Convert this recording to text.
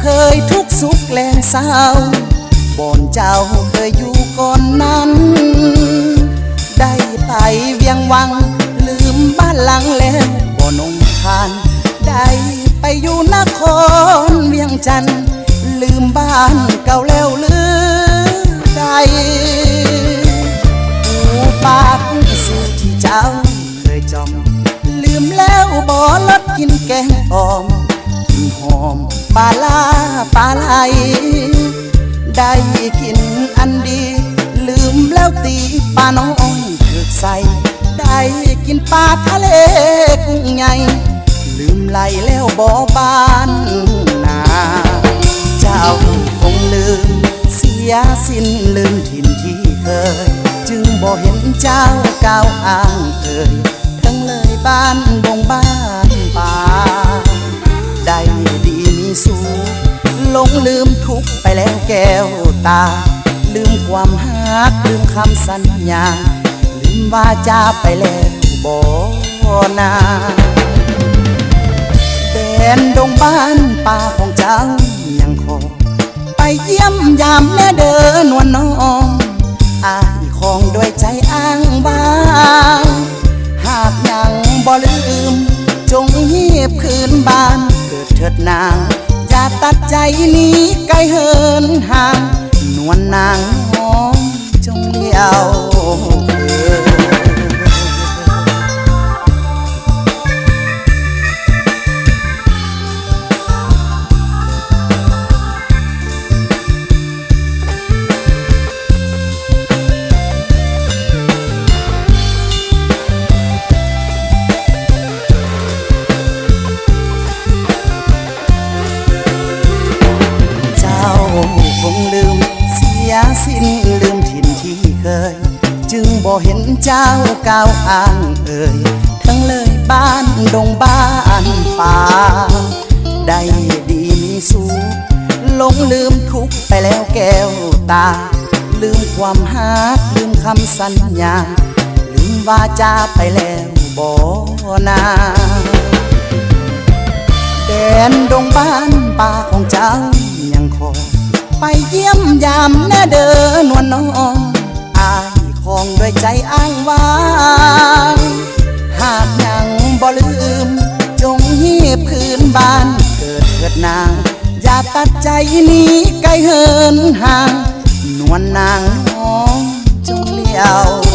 เคยทุกสุขแลเศร้าบ่อนเจ้าเคยอยู่ก่อนนั้นได้ไปเวียงวังลืมบ้านหลังแล้วบ่นงคานได้ไปอยู่นครเวียงจันทร์ลืมบ้านเก่าแล้วหรือใดผู้ปากสู่ที่เจ้าเคยจองลืมแล้วบ่ลดกินแกงอ่อมกินหอมปลาลาปลาไหลได้กินอันดีลืมแล้วตีปลาน้องถึกใส่ได้กินปลาทะเลกุ้งใหญ่ลืมไหลแล้วบ่บานนาเจ้าคงลืมเสียสิ้นลืมถิ่นที่เคยจึงบ่เห็นเจ้าก้าวอ้างเอ่ยทั้งเลยบ้านดงบ้านป่าได้ดีมีสุขหลงลืมทุกไปแล้วแก้วตาลืมความหักลืมคำสัญญาลืมว่าจาไปแล้วบ่นาแดนดงบ้านป่าของเจ้ายังคงไปเยี่ยมยามแม่เดินนวลน้องอ้ายคองด้วยใจอ้างว้างหากยังบ่ลืมจงเงียบคืนบ้านเกิดเถิดนางอย่าตัดใจนี้ไกลเหินห่างนวลนางหอมจงเลี้ยวคงลืมเสียสิ้นลืมถิ่นที่เคยจึงบ่เห็นเจ้าก้าวอ้างเอ่ยทั้งเลยบ้านดงบ้านป่าได้ดีมีสุขหลงลืมทุกไปแล้วแก้วตาลืมความหักลืมคำสัญญาลืมว่าจาไปแล้วบ่นาแดนดงบ้านป่าของเจ้ายังคงไปเยี่ยมยามแน่เดินนวลน้องอายคองด้วยใจอ้างว้างหากยังบ่ลืมจงเงียบคืนบ้านเกิดเถิดนางอย่าตัดใจนี้ไกลเหินห่างนวลนางน้องจงเลี้ยว